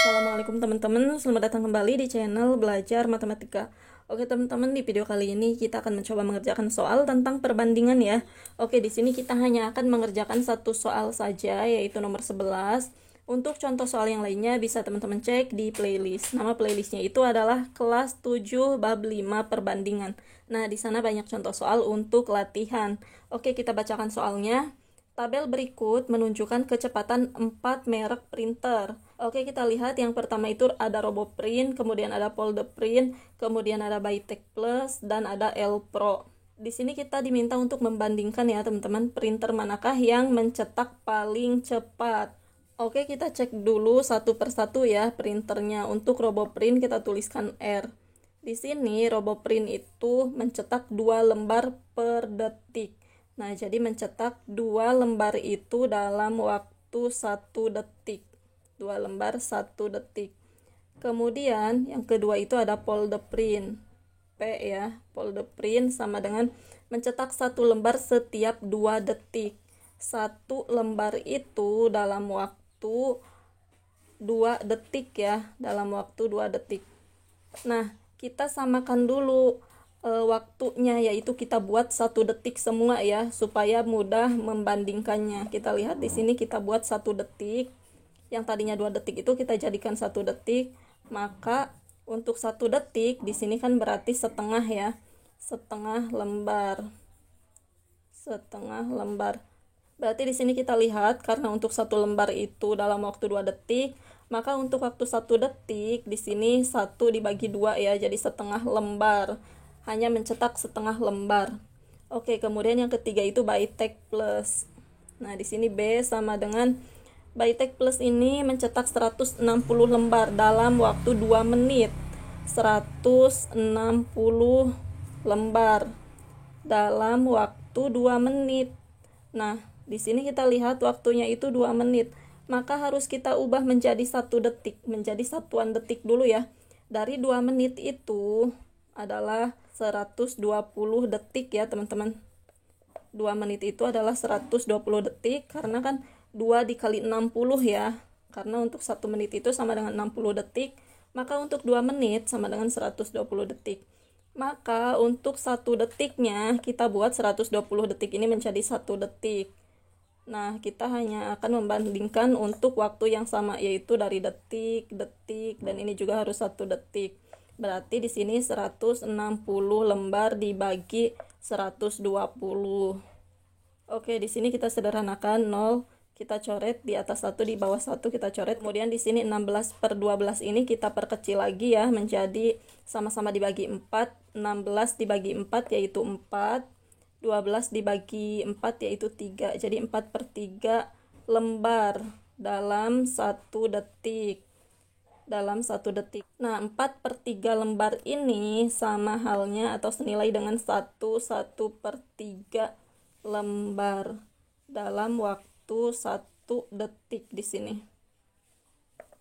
Assalamualaikum teman-teman, selamat datang kembali di channel Belajar Matematika. Oke teman-teman, di video kali ini kita akan mencoba mengerjakan soal tentang perbandingan ya. Oke, di sini kita hanya akan mengerjakan satu soal saja, yaitu nomor 11. Untuk contoh soal yang lainnya bisa teman-teman cek di playlist. Nama playlistnya itu adalah kelas 7 bab 5 perbandingan. Nah, di sana banyak contoh soal untuk latihan. Oke, kita bacakan soalnya. Tabel berikut menunjukkan kecepatan 4 merek printer. Oke, kita lihat yang pertama itu ada RoboPrint, kemudian ada Folderprint, kemudian ada Bytec Plus, dan ada Elpro. Di sini kita diminta untuk membandingkan ya teman-teman, printer manakah yang mencetak paling cepat. Oke, kita cek dulu satu persatu ya printernya. Untuk RoboPrint kita tuliskan R. Di sini RoboPrint itu mencetak 2 lembar per detik. Nah, jadi mencetak 2 lembar itu dalam waktu 1 detik. 2 lembar 1 detik. Kemudian yang kedua itu ada Folderprint. P ya, Folderprint sama dengan mencetak 1 lembar setiap 2 detik. 1 lembar itu dalam waktu 2 detik ya, dalam waktu 2 detik. Nah, kita samakan dulu waktunya, yaitu kita buat 1 detik semua ya, supaya mudah membandingkannya. Kita lihat di sini kita buat 1 detik. Yang tadinya 2 detik itu kita jadikan 1 detik. Maka untuk 1 detik di sini kan berarti setengah ya. Setengah lembar. Setengah lembar. Berarti di sini kita lihat karena untuk 1 lembar itu dalam waktu 2 detik, maka untuk waktu 1 detik di sini 1 dibagi 2 ya, jadi setengah lembar. Hanya mencetak setengah lembar. Oke, kemudian yang ketiga itu Bytec Plus. Nah, di sini B sama dengan Bytec Plus ini mencetak 160 lembar dalam waktu 2 menit. 160 lembar dalam waktu 2 menit. Nah, di sini kita lihat waktunya itu 2 menit. Maka harus kita ubah menjadi 1 detik, menjadi satuan detik dulu ya. Dari 2 menit itu adalah 120 detik ya teman-teman. 2 menit itu adalah 120 detik karena kan 2 dikali 60 ya. Karena untuk 1 menit itu sama dengan 60 detik, maka untuk 2 menit sama dengan 120 detik. Maka untuk 1 detiknya kita buat 120 detik ini menjadi 1 detik. Nah, kita hanya akan membandingkan untuk waktu yang sama, yaitu dari detik, detik, dan ini juga harus 1 detik. Berarti di sini 160 lembar dibagi 120. Oke, di sini kita sederhanakan 0, kita coret di atas 1, di bawah 1 kita coret. Kemudian di sini 16/12 ini kita perkecil lagi ya, menjadi sama-sama dibagi 4. 16 dibagi 4 yaitu 4. 12 dibagi 4 yaitu 3. Jadi 4/3 lembar dalam 1 detik. Dalam 1 detik. Nah, 4/3 lembar ini sama halnya atau senilai dengan 1/3 lembar dalam waktu 1 detik di sini.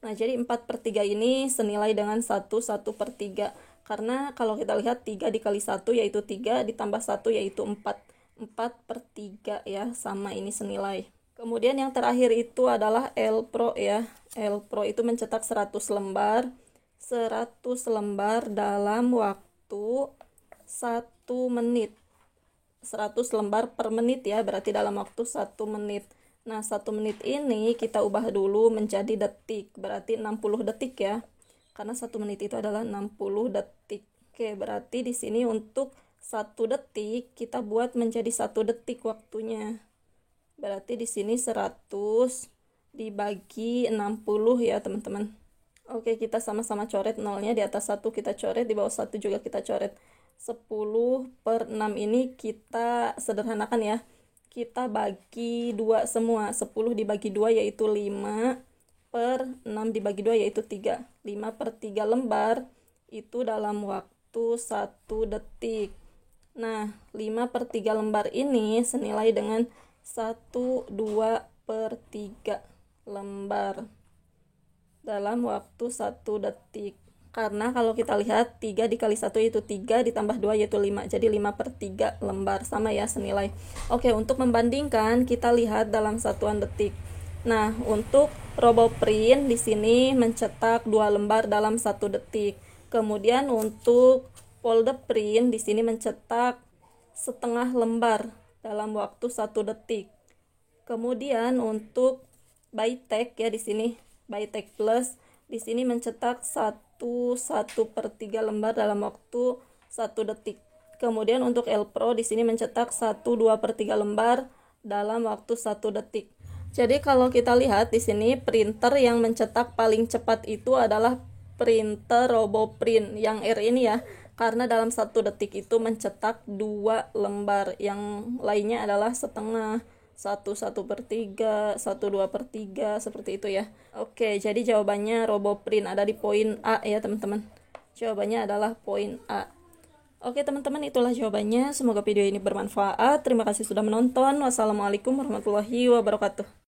Nah, jadi 4/3 ini senilai dengan 1/3. Karena kalau kita lihat 3 dikali 1 yaitu 3, ditambah 1 yaitu 4. 4/3 ya, sama ini senilai. Kemudian yang terakhir itu adalah Elpro ya. Elpro itu mencetak 100 lembar. 100 lembar dalam waktu 1 menit. 100 lembar per menit ya, berarti dalam waktu 1 menit. Nah, 1 menit ini kita ubah dulu menjadi detik. Berarti 60 detik ya. Karena 1 menit itu adalah 60 detik. Oke, berarti di sini untuk 1 detik kita buat menjadi 1 detik waktunya. Berarti di sini 100 dibagi 60 ya teman-teman. Oke, kita sama-sama coret nolnya, di atas 1 kita coret, di bawah 1 juga kita coret. 10/6 ini kita sederhanakan ya. Kita bagi 2 semua. 10 dibagi 2 yaitu 5, per 6 dibagi 2 yaitu 3. 5/3 lembar itu dalam waktu 1 detik. Nah, 5/3 lembar ini senilai dengan 1/2/3 lembar dalam waktu 1 detik. Karena kalau kita lihat 3 dikali 1 yaitu 3, ditambah 2 yaitu 5. Jadi 5/3 lembar, sama ya senilai. Oke, untuk membandingkan kita lihat dalam satuan detik. Nah, untuk RoboPrint di sini mencetak 2 lembar dalam 1 detik. Kemudian untuk Folderprint di sini mencetak setengah lembar dalam waktu 1 detik. Kemudian untuk Bytech ya di sini Bytech Plus di sini mencetak 1/3 lembar dalam waktu 1 detik. Kemudian untuk Elpro di sini mencetak 1/2/3 lembar dalam waktu 1 detik. Jadi kalau kita lihat di sini printer yang mencetak paling cepat itu adalah printer RoboPrint yang R ini ya, karena dalam 1 detik itu mencetak 2 lembar, yang lainnya adalah setengah, 1/1/3, 1/2/3, seperti itu ya. Oke, jadi jawabannya RoboPrint ada di poin A ya teman-teman. Jawabannya adalah poin A. Oke teman-teman, itulah jawabannya. Semoga video ini bermanfaat. Terima kasih sudah menonton. Wassalamualaikum warahmatullahi wabarakatuh.